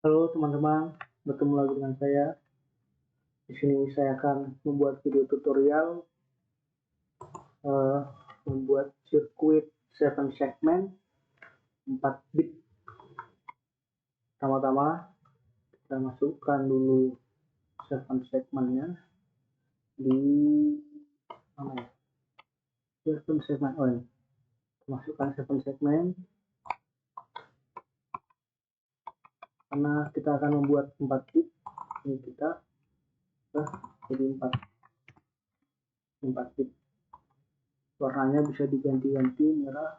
Halo teman-teman, bertemu lagi dengan saya. Di sini saya akan membuat video tutorial membuat sirkuit 7 segment 4 bit. Pertama-tama kita masukkan dulu 7 segmentnya di mana ya? 7 segment. Oh ini. Masukkan 7 segment karena kita akan membuat 4 bit. Ini kita jadi 4 bit. Warnanya bisa diganti-ganti, merah,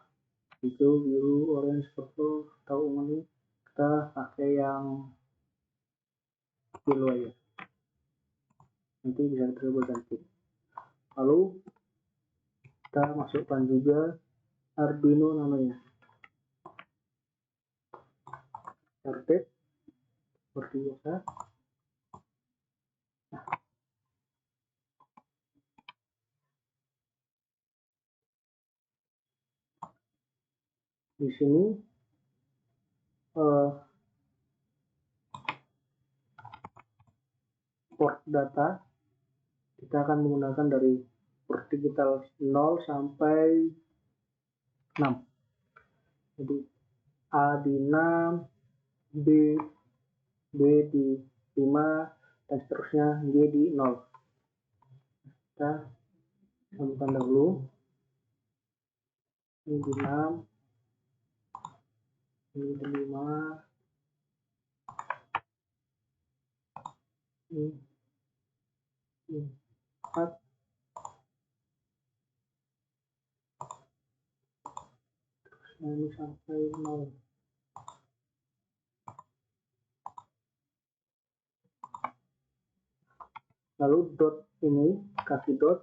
hijau, biru, orange, purple, atau ungu. Kita pakai yang yellow aja, nanti bisa terus ganti. Lalu kita masukkan juga Arduino namanya, started seperti biasa. Di sini port data kita akan menggunakan dari port digital 0 sampai 6. Jadi A di 6, B di 5, dan seterusnya, G di 0. Kita sambungkan dahulu. Ini di 6, ini di 5, ini 4, ini sampai 0. Lalu dot ini, kaki dot,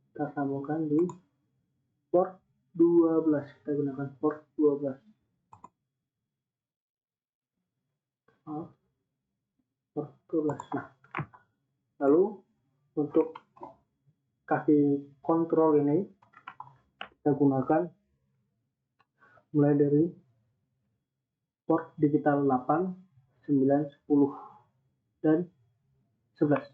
kita sambungkan di port 12. Kita gunakan port 12. Port 12. Nah, lalu untuk kaki kontrol ini kita gunakan mulai dari port digital 8, 9, 10, dan 11.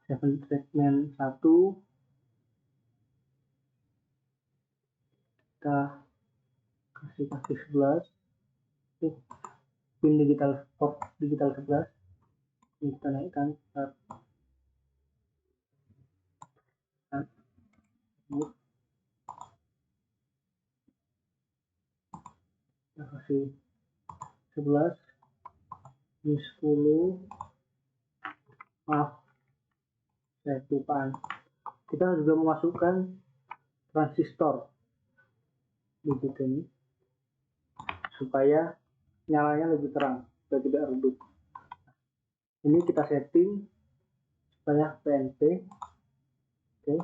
Seven segment 1 kita kasih kaki 11, pin digital, port digital 11 ini kita naikkan kita kasih 11, ini 10. Maaf, saya kelupaan. Kita juga memasukkan transistor di titik ini supaya nyalanya lebih terang, supaya tidak redup. Ini kita setting supaya PNP. Oke,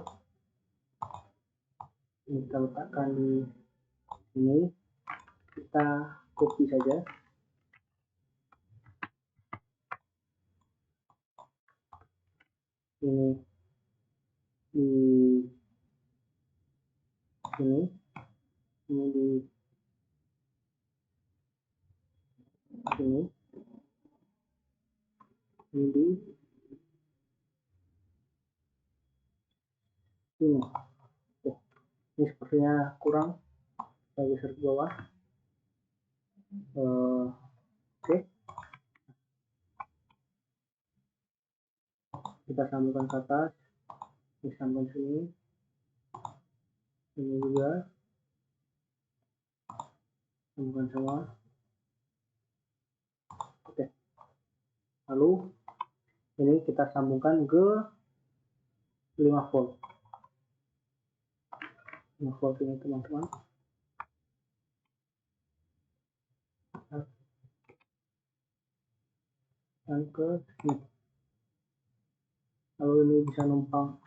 ini kita letakkan di sini. Kita copy saja. Ini di sini, ini di sini, ini di sini. Oke, ini sepertinya kurang, saya geser ke bawah. Oke, kita sambungkan ke atas, ini sambung sini, ini juga sambungkan semua. Oke, lalu ini kita sambungkan ke 5 volt. 5 volt ini teman-teman. Dan ke sini. Lalu ini bisa numpang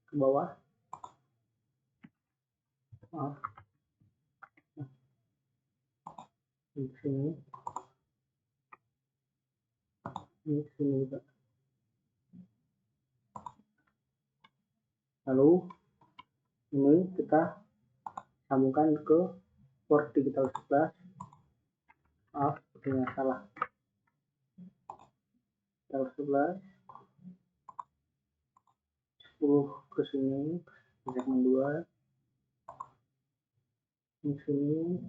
ke bawah. Maaf. Di sini. Ini sini juga. Lalu ini kita sambungkan ke port digital 11. Maaf, sepertinya salah. Digital 11 10 ke sini, segmen 2 di sini,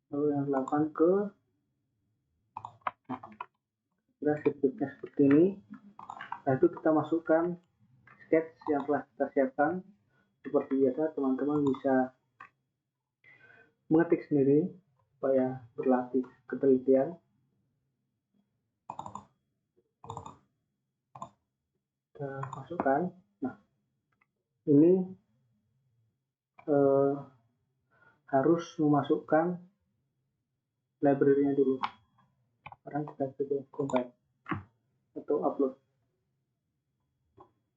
lalu yang 8 ke sirkuitnya seperti ini. Nah, itu kita masukkan sketch yang telah kita siapkan. Seperti biasa, teman-teman bisa mengetik sendiri supaya berlatih ketelitian. Kita masukkan. Nah, ini harus memasukkan library-nya dulu. Sekarang kita coba compile atau upload.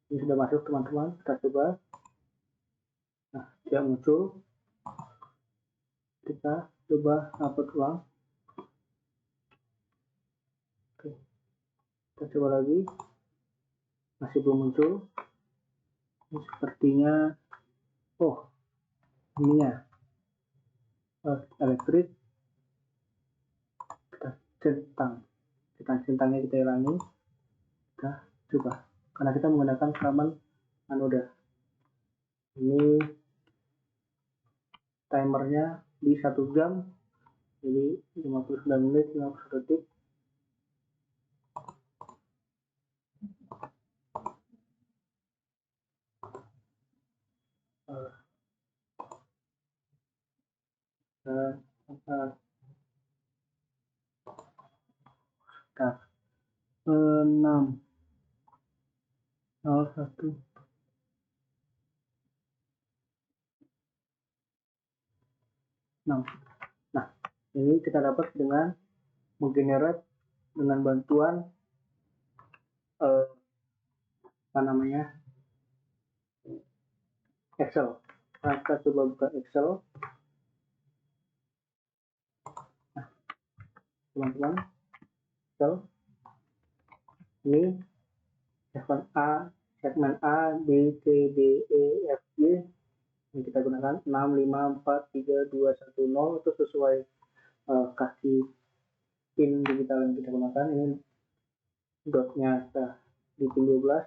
Ini sudah masuk, teman-teman. Kita coba. Nah, dia muncul. Kita coba upload ulang. Oke. Kita coba lagi. Masih belum muncul. Ini sepertinya, oh, ininya elektrik. Kita centangnya kita hilangi. Kita coba, karena kita menggunakan rekaman anoda. Ini timernya di 1 jam, jadi 59 menit 50 detik. Sekitar 6:01. Nah, ini kita dapat dengan menggenerate dengan bantuan Excel. Nah, kita coba buka Excel. Nah, teman-teman, Excel ini segmen A, B, C, D, E, F, G yang kita gunakan 6, 5, 4, 3, 2, 1, 0 itu sesuai kaki pin digital yang kita gunakan. Ini dotnya di pin 12.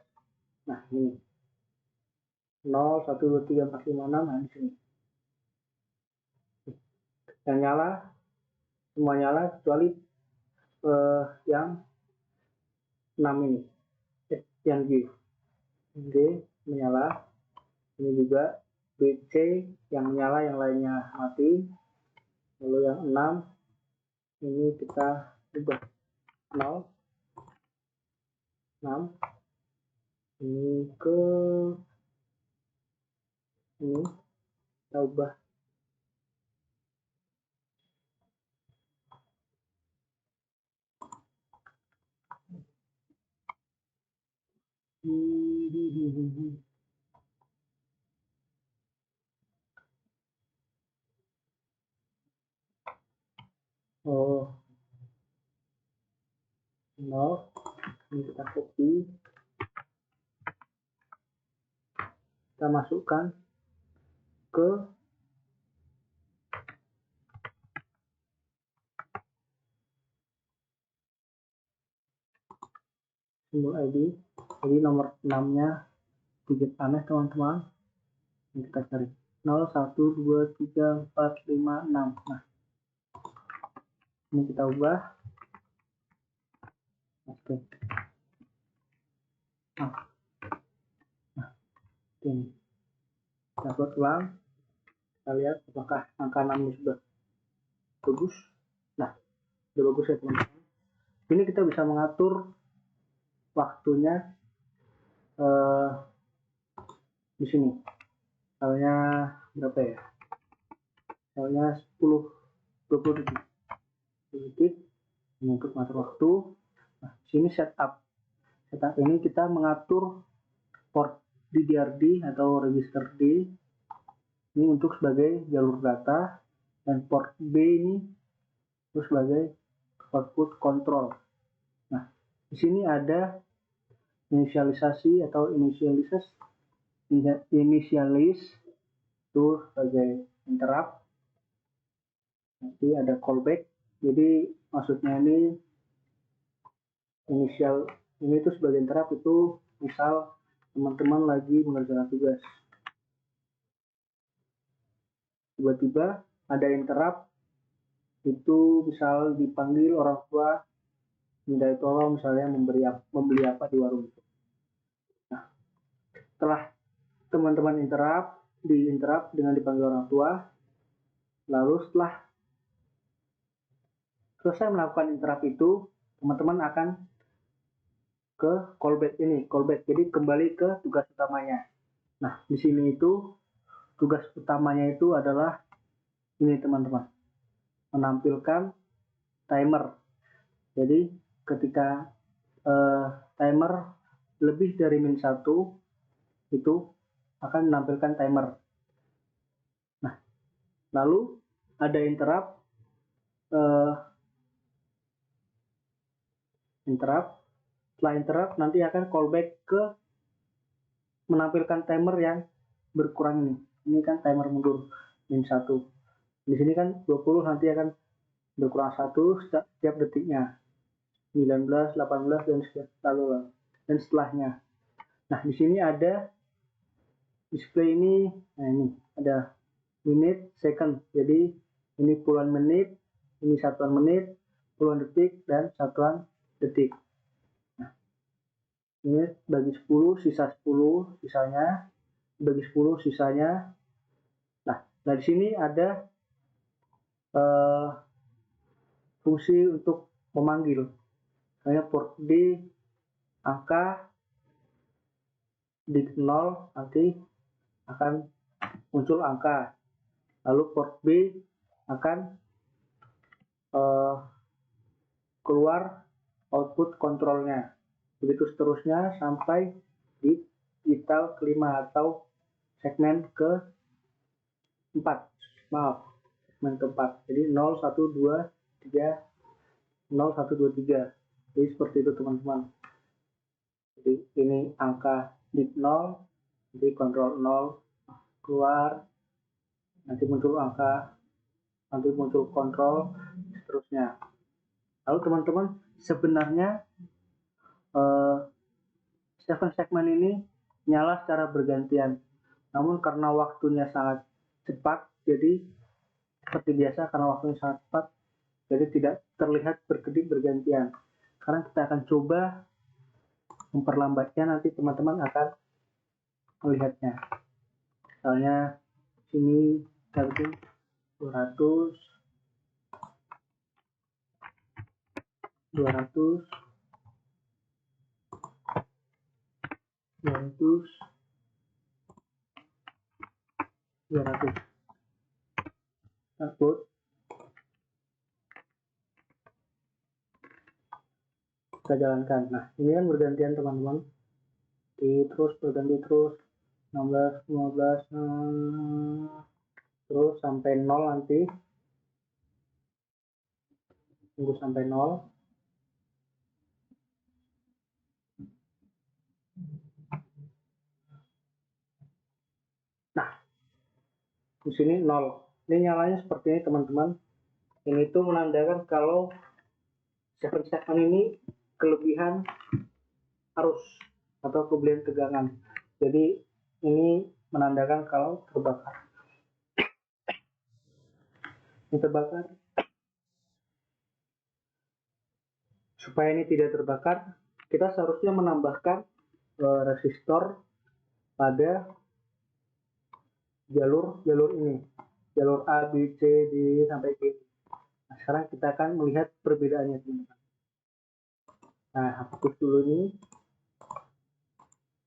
Nah, ini 0, 1, 2, 3, 4, 5, 6. Nah, di sini yang nyala, semua nyala kecuali yang 6 ini, yang G menyala. Ini juga BC yang menyala, yang lainnya mati. Lalu yang 6 ini kita ubah 0, 6 ini ke ini kita ubah oh 0. Ini kita copy, kita masukkan ke simbol ID. Jadi nomor 6 nya digit aneh, teman-teman. Ini kita cari 0, 1, 2, 3, 4, 5, 6. Nah, ini kita ubah. Oke. Nah, ini kita buat ulang. Kita lihat apakah angka 6 ini sudah bagus. Nah, sudah bagus ya, teman-teman. Ini kita bisa mengatur waktunya di sini. Misalnya berapa ya? Misalnya 20 detik untuk mengatur waktu. Nah, sini setup. Setup ini kita mengatur port DDRD atau register D ini untuk sebagai jalur data, dan port B ini untuk sebagai output control. Di sini ada inisialisasi atau inisialis itu sebagai interrupt. Nanti ada callback. Jadi maksudnya ini inisial ini tuh sebagai interrupt itu misal teman-teman lagi mengerjakan tugas. Tiba-tiba ada interrupt itu misal dipanggil orang tua minta tolong misalnya membeli apa di warung itu. Nah, setelah teman-teman di interrupt dengan dipanggil orang tua, lalu setelah selesai melakukan interrupt itu, teman-teman akan ke callback. Jadi kembali ke tugas utamanya. Nah, di sini itu tugas utamanya itu adalah ini teman-teman, menampilkan timer. Jadi ketika timer lebih dari min 1 itu akan menampilkan timer. Nah, lalu ada interrupt setelah interrupt nanti akan callback ke menampilkan timer yang berkurang ini. Ini kan timer mundur min 1. Di sini kan 20 nanti akan berkurang 1 setiap detiknya. 19, 18 dan setelahnya. Nah, di sini ada display ini. Nah, ini ada minute, second. Jadi ini puluhan menit, ini satuan menit, puluhan detik dan satuan detik. Nah, ini bagi 10, sisa 10, sisanya bagi 10 sisanya. Nah, di sini ada fungsi untuk memanggil. Misalnya port D angka di 0 nanti akan muncul angka. Lalu port B akan keluar output kontrolnya. Begitu seterusnya sampai di digital kelima atau segmen ke-4. Maaf, segmen ke-4. Jadi 0, 1, 2, 3, 0, 1, 2, 3. Jadi seperti itu teman-teman. Jadi ini angka bit 0, jadi kontrol 0 keluar, nanti muncul angka, nanti muncul kontrol, seterusnya. Lalu teman-teman, sebenarnya segmen ini nyala secara bergantian. Namun karena waktunya sangat cepat, jadi seperti biasa karena waktunya sangat cepat, jadi tidak terlihat berkedip bergantian. Sekarang kita akan coba memperlambatnya, nanti teman-teman akan melihatnya. Misalnya sini kita bikin 200 200 output. Kita jalankan. Nah, ini kan bergantian teman-teman. Terus berganti terus 16, 15 terus sampai 0 nanti. Tunggu sampai 0. Nah, di sini 0. Ini nyalanya seperti ini teman-teman. Ini tuh menandakan kalau segmen ini kelebihan arus atau kelebihan tegangan. Jadi ini menandakan kalau terbakar. Ini terbakar. Supaya ini tidak terbakar, kita seharusnya menambahkan resistor pada jalur ini, jalur A, B, C, D sampai G. Nah, sekarang kita akan melihat perbedaannya teman-teman. Nah, hapus dulu ini,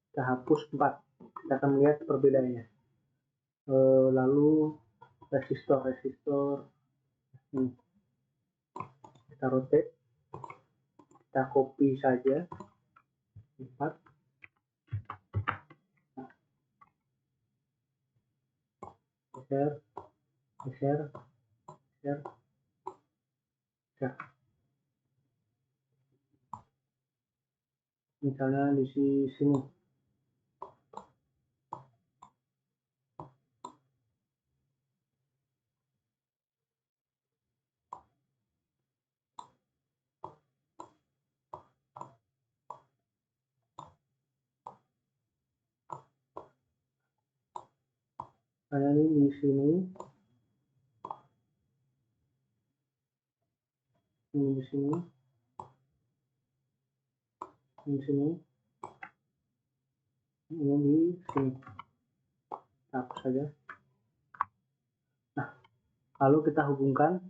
kita hapus 4, kita akan melihat perbedaannya. Lalu resistor ini. Kita rotate, kita copy saja 4. Geser. misalnya di sini. Misalnya ini di sini, ini di sini, ini di sini, ini di sini. Hapus saja. Nah, lalu kita hubungkan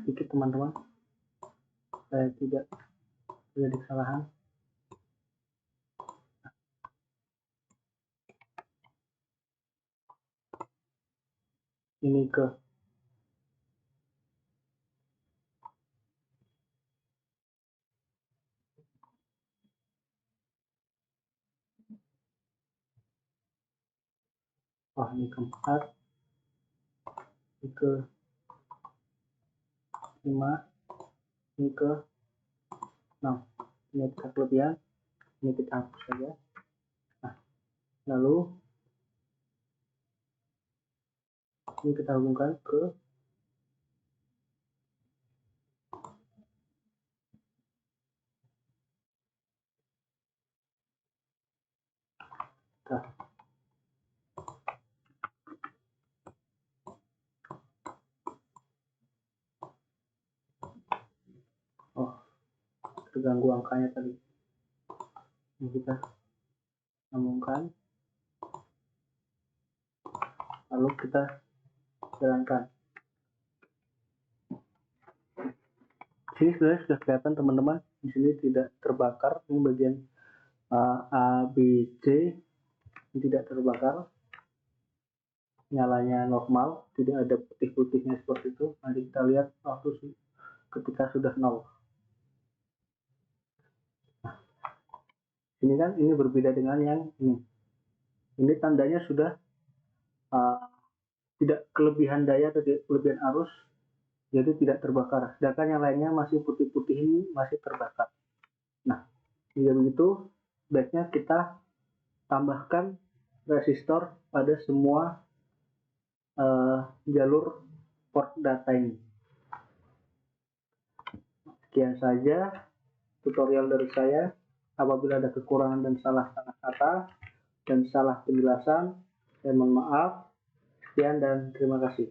sedikit teman-teman, saya tidak terjadi kesalahan. Ini ke ini ke-4, ini ke-5, ini ke-6. Ini kita kelebihan, ini kita hapus saja. Nah, lalu ini kita hubungkan ke terganggu angkanya tadi. Ini kita sambungkan, lalu kita jalankan. Sini sebenarnya sudah kelihatan teman-teman, di sini tidak terbakar. Ini bagian A, B, C ini tidak terbakar, nyalanya normal, tidak ada putih-putihnya seperti itu. Nanti kita lihat waktu ketika sudah 0. Nah, ini kan ini berbeda dengan yang ini. Ini tandanya sudah tidak kelebihan daya atau kelebihan arus, jadi tidak terbakar. Sedangkan yang lainnya masih putih-putih ini masih terbakar. Nah, jika begitu, baiknya kita tambahkan resistor pada semua jalur port data ini. Sekian saja tutorial dari saya. Apabila ada kekurangan dan salah kata dan salah penjelasan, saya mohon maaf. Sekian dan terima kasih.